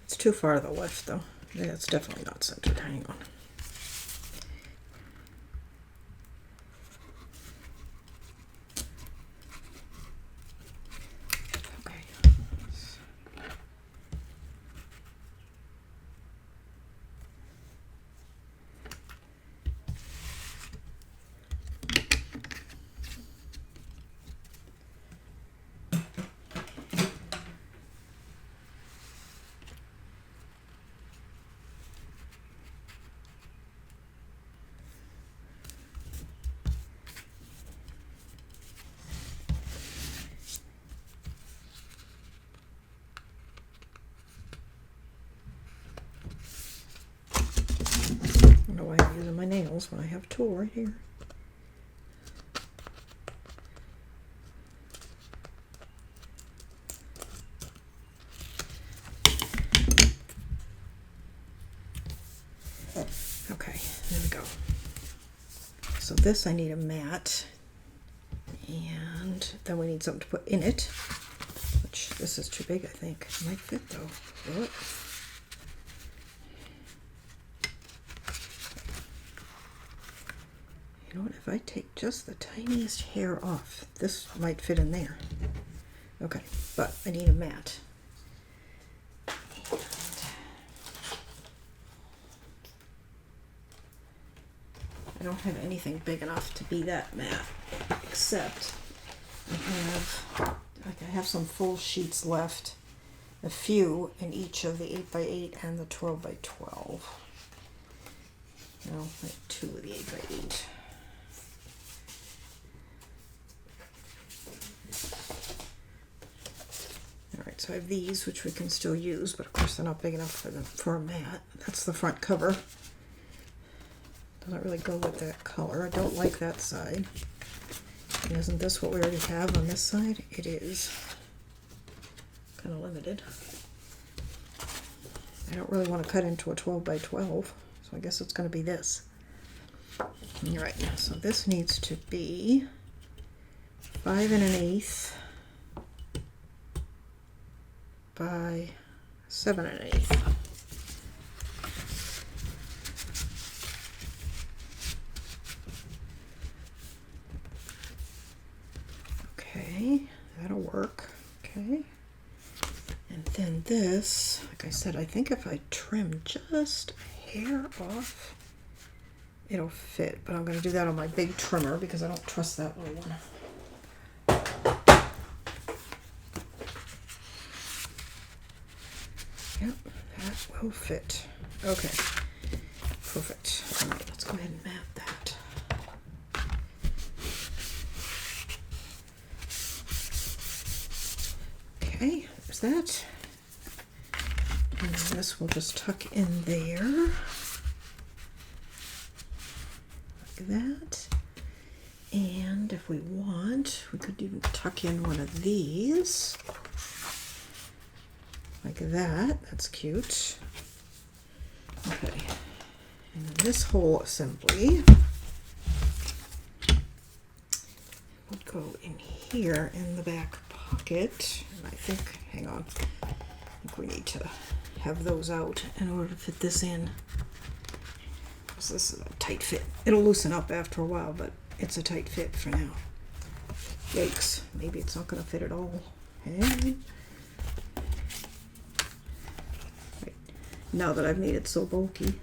It's too far to the left though. Yeah, it's definitely not centered. Hang on. don't know why I'm using my nails when I have a tool right here. Okay, there we go. So this I need a mat, and then we need something to put in it, which this is too big, I think. It might fit though. Will it? You know what, if I take just the tiniest hair off, this might fit in there. Okay, but I need a mat. I don't have anything big enough to be that mat, except I have some full sheets left, a few in each of the 8x8 and the 12x12. No, like 2 of the 8x8. Alright, so I have these, which we can still use, but of course they're not big enough for a mat. That's the front cover. Doesn't really go with that color. I don't like that side. And isn't this what we already have on this side? It is. Kind of limited. I don't really want to cut into a 12x12, so I guess it's going to be this. Alright, so this needs to be 5 1/8 by 7 1/8. Okay, that'll work. Okay. And then this, like I said, I think if I trim just a hair off, it'll fit. But I'm going to do that on my big trimmer because I don't trust that little one. Yep, that will fit. Okay, perfect. All right, let's go ahead and map that. Okay, there's that. And then this will just tuck in there. Like that. And if we want, we could even tuck in one of these. Like that. That's cute. Okay. And then this whole assembly would go in here in the back pocket. And I think, hang on, I think we need to have those out in order to fit this in. So this is a tight fit. It'll loosen up after a while, but it's a tight fit for now. Yikes. Maybe it's not going to fit at all. Hey. Right. Now that I've made it so bulky.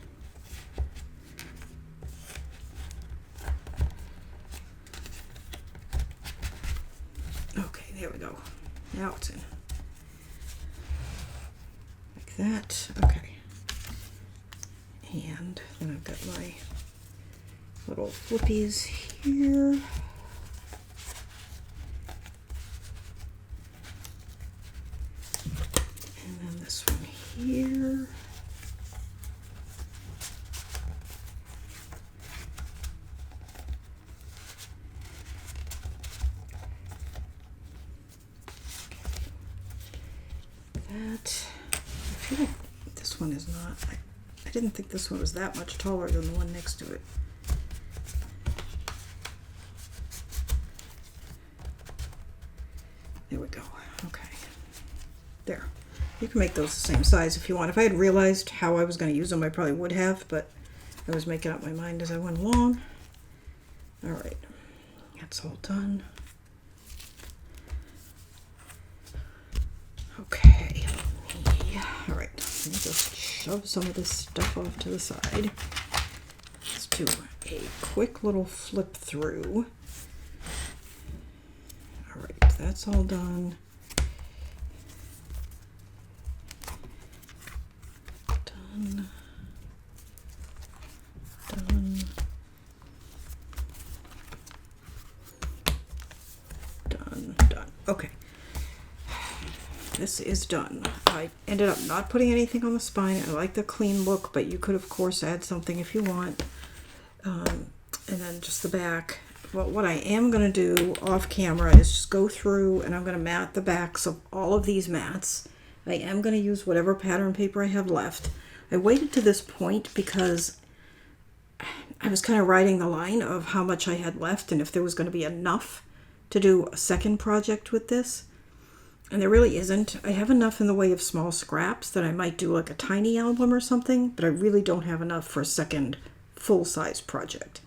Okay, there we go. Now it's in. Like that. Okay. And then I've got my little flippies here. And then this one here. That. I feel like this one is not. I didn't think this one was that much taller than the one next to it. There we go. Okay. There. You can make those the same size if you want. If I had realized how I was going to use them, I probably would have, but I was making up my mind as I went along. All right. That's all done. Okay. All right. Let me just shove some of this stuff off to the side. Let's do a quick little flip through. All right, that's all done. Done. Done. Done. Done. Okay. this is done. I ended up not putting anything on the spine. I like the clean look, but you could of course add something if you want. And then just the back. Well, what I am going to do off camera is just go through and I'm going to mat the backs of all of these mats. I am going to use whatever pattern paper I have left. I waited to this point because I was kind of riding the line of how much I had left and if there was going to be enough to do a second project with this. And there really isn't. I have enough in the way of small scraps that I might do like a tiny album or something, but I really don't have enough for a second full-size project.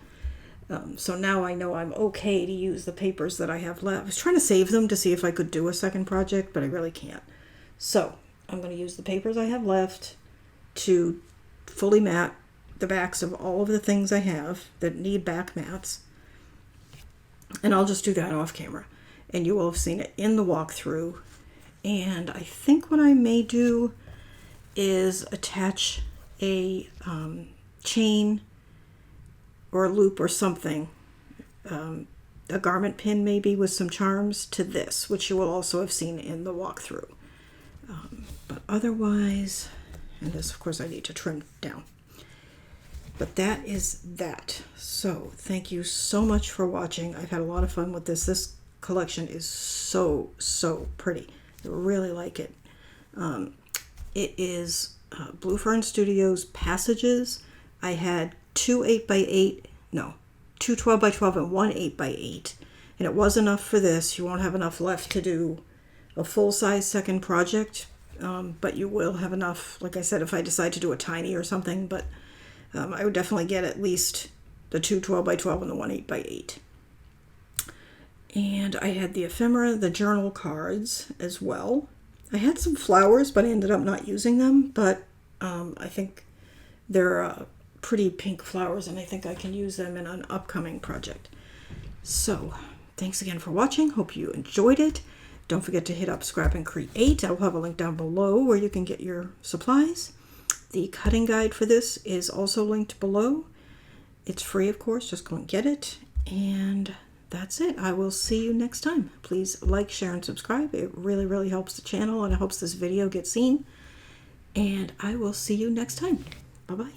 So now I know I'm okay to use the papers that I have left. I was trying to save them to see if I could do a second project, but I really can't. So I'm going to use the papers I have left to fully mat the backs of all of the things I have that need back mats. And I'll just do that off camera. And you will have seen it in the walkthrough. And I think what I may do is attach a chain or a loop or something, a garment pin maybe with some charms to this, which you will also have seen in the walkthrough. But otherwise, and this of course I need to trim down. But that is that. So thank you so much for watching. I've had a lot of fun with this. This collection is so pretty. I really like it. It is Blue Fern Studios Passages. I had two 8x8, no, two 12x12 and one 8x8. And it was enough for this. You won't have enough left to do a full-size second project, but you will have enough, like I said, if I decide to do a tiny or something, but I would definitely get at least the two 12x12 and the one 8x8. And I had the ephemera, the journal cards as well. I had some flowers, but I ended up not using them, but I think they're pretty pink flowers, and I think I can use them in an upcoming project. So, thanks again for watching. Hope you enjoyed it. Don't forget to hit up Scrap and Create. I'll have a link down below where you can get your supplies. The cutting guide for this is also linked below. It's free, of course. Just go and get it. And that's it. I will see you next time. Please like, share, and subscribe. It really helps the channel, and it helps this video get seen. And I will see you next time. Bye-bye.